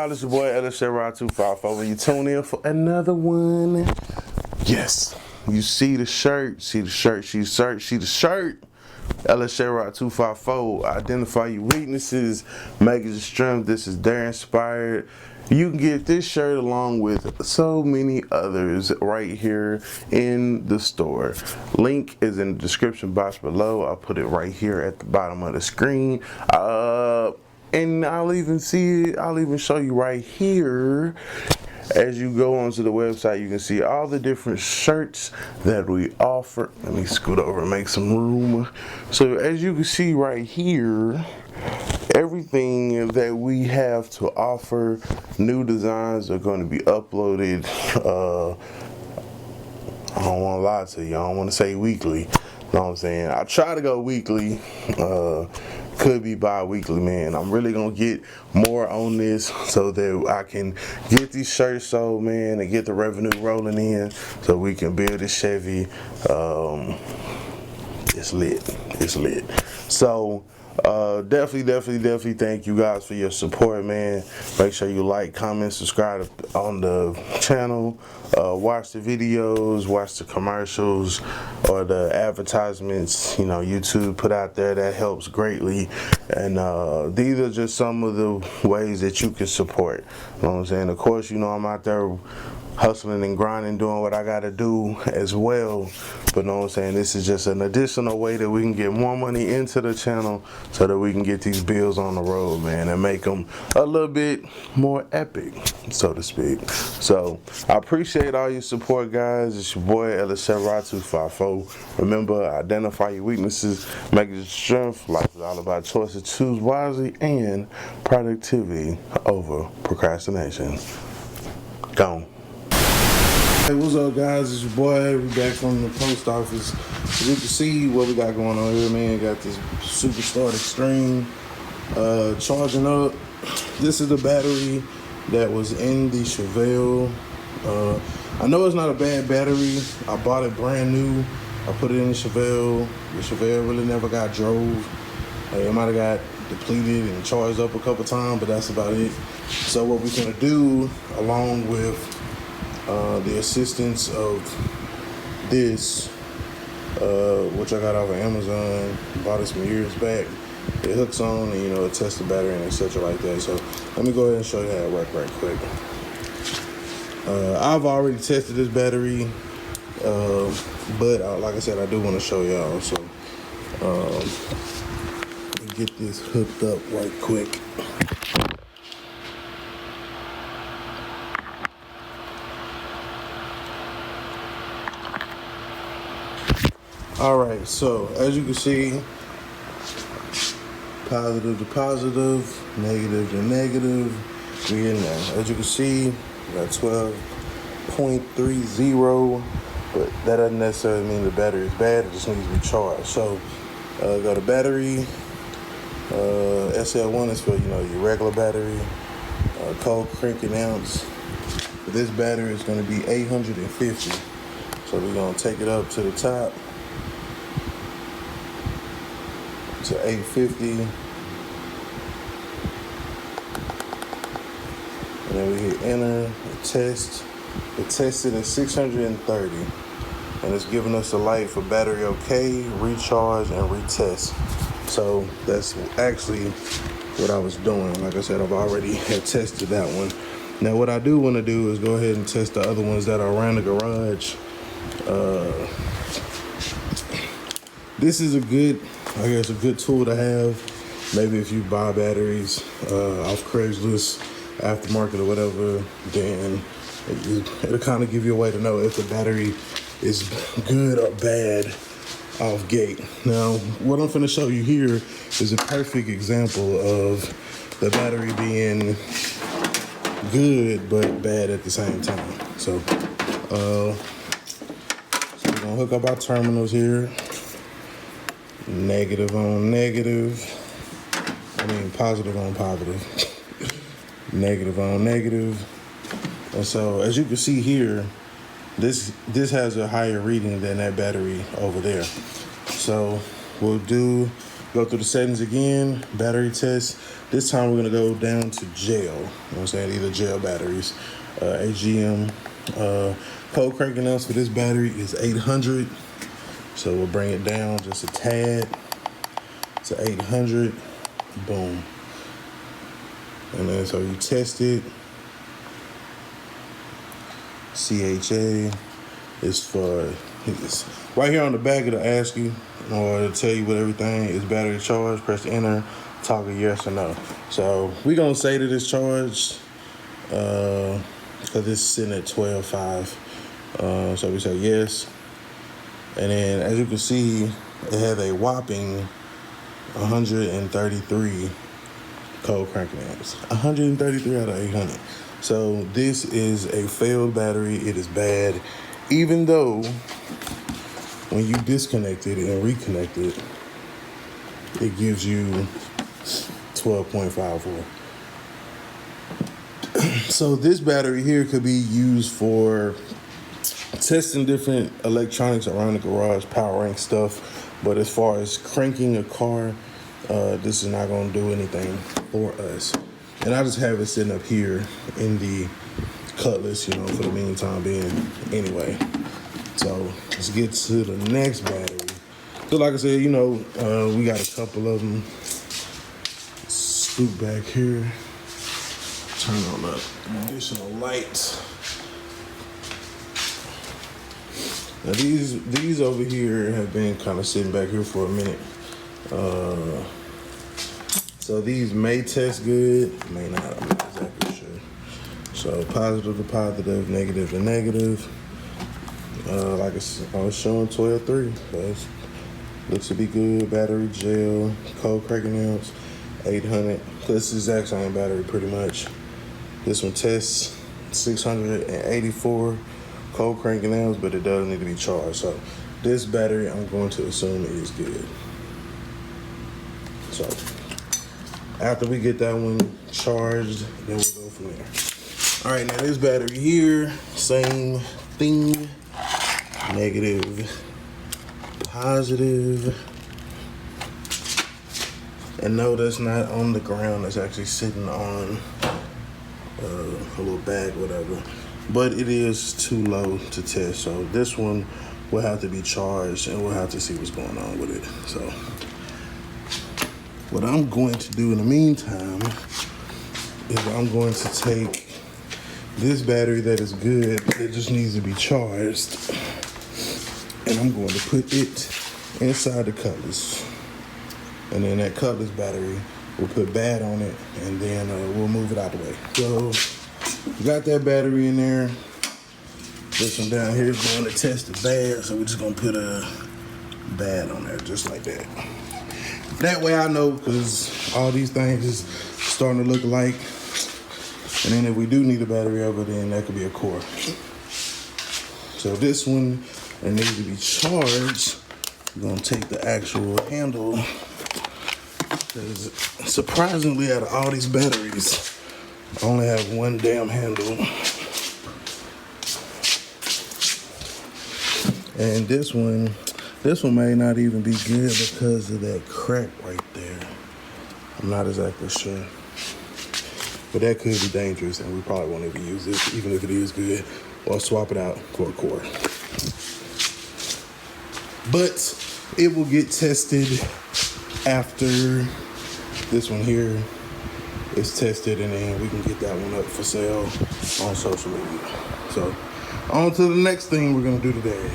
y'all, it's your boy LSJ254. When you tune in for another one, yes, you see the shirt, see the shirt. LSJ254. Identify your weaknesses, make it your strength. This is Dare Inspired. You can get this shirt along with so many others right here in the store. Link is in the description box below. I'll put it right here at the bottom of the screen. And I'll even show you right here. As you go onto the website, you can see all the different shirts that we offer. Let me scoot over and make some room. So as you can see right here, everything that we have to offer, new designs are going to be uploaded. I don't want to lie to you. I don't want to say weekly. You know what I'm saying? I try to go weekly. Could be bi-weekly, man. I'm really gonna get more on this so that I can get these shirts sold, man, and get the revenue rolling in so we can build this Chevy. It's lit. So definitely thank you guys for your support, man. Make sure you like, comment, subscribe on the channel, watch the videos, watch the commercials or the advertisements, you know, YouTube put out there. That helps greatly. And these are just some of the ways that you can support. You know what I'm saying? Of course, you know, I'm out there hustling and grinding, doing what I gotta do as well. But know what I'm saying, this is just an additional way that we can get more money into the channel so that we can get these bills on the road, man, and make them a little bit more epic, so to speak. So I appreciate all your support, guys. It's your boy LSJ254. Remember, identify your weaknesses, make it your strength. Life is all about choices. Choose wisely and productivity over procrastination. Gone. Hey, what's up, guys? It's your boy. We back from the post office. As you can see what we got going on here, man. Got this Superstart Extreme charging up. This is the battery that was in the Chevelle. I know it's not a bad battery. I bought it brand new. I put it in the Chevelle. The Chevelle really never got drove. It might have got depleted and charged up a couple times, but that's about it. So what we're gonna do, along with the assistance of this, which I got off of Amazon, bought it some years back. It hooks on and, you know, it tests the battery and etc. like that. So let me go ahead and show you how it works right quick. I've already tested this battery, but like I said, I do want to show y'all. So let me get this hooked up right quick. Alright, so as you can see, positive to positive, negative to negative, we in there. As you can see, we got 12.30, but that doesn't necessarily mean the battery is bad, it just needs to be charged. So, got a battery, SL1 is for, you know, your regular battery, cold cranking ounce. But this battery is going to be 850, so we're going to take it up to the top. To 850, and then we hit enter, test. It tested at 630, and it's giving us a light for battery okay, recharge, and retest. So that's actually what I was doing. Like I said, I've already had tested that one. Now what I do want to do is go ahead and test the other ones that are around the garage. This is a good tool to have. Maybe if you buy batteries off Craigslist, aftermarket or whatever, then it'll kind of give you a way to know if the battery is good or bad off gate. Now, what I'm finna show you here is a perfect example of the battery being good but bad at the same time. So we're gonna hook up our terminals here. Negative on negative. Positive on positive. Negative on negative. And so as you can see here, this has a higher reading than that battery over there. So we'll go through the settings again, battery test. This time we're gonna go down to gel. You know what I'm saying? Either gel batteries. AGM cold cranking ounce for this battery is 800. So we'll bring it down just a tad to 800. Boom. And then so you test it. CHA is for, it's right here on the back. It'll ask you, or it'll tell you what everything is battery charged. Press enter, toggle yes or no. So we're gonna say that it's charged because it's sitting at 12.5. So we say yes. And then as you can see, it has a whopping 133 cold cranking amps. 133 out of 800. So this is a failed battery. It is bad. Even though when you disconnect it and reconnect it, it gives you 12.54. So this battery here could be used for testing different electronics around the garage, power rank stuff. But as far as cranking a car, this is not going to do anything for us. And I just have it sitting up here in the Cutlass, you know, for the meantime being. Anyway, so let's get to the next battery. So like I said, you know, we got a couple of them. Scoot back here. Turn on the additional lights. Now these over here have been kind of sitting back here for a minute. So these may test good, may not. I'm not exactly sure. So positive to positive, negative to negative. Like I was showing 12.3, but looks to be good. Battery gel, cold cranking amps, 800. This is the exact same battery pretty much. This one tests 684 cold cranking amps, but it does need to be charged. So this battery, I'm going to assume is good. So after we get that one charged, then we'll go from there. All right, now this battery here, same thing. Negative, positive. And no, that's not on the ground. That's actually sitting on a little bag, whatever. But it is too low to test. So this one will have to be charged, and we'll have to see what's going on with it. So what I'm going to do in the meantime is I'm going to take this battery that is good, it just needs to be charged, and I'm going to put it inside the Cutlass. And then that Cutlass battery, we'll put bad on it, and then we'll move it out the way. So we got that battery in there. This one down here is going to test the bad, so we're just going to put a bad on there, just like that. That way I know, because all these things is starting to look alike. And then if we do need a battery over, then that could be a core. So this one, it needs to be charged. We're going to take the actual handle. Because surprisingly, out of all these batteries, I only have one damn handle. And this one may not even be good because of that crack right there. I'm not exactly sure. But that could be dangerous, and we probably won't even use this, even if it is good. Or swap it out for a cord. But it will get tested after this one here is tested, and then we can get that one up for sale on social media. So on to the next thing we're gonna do today.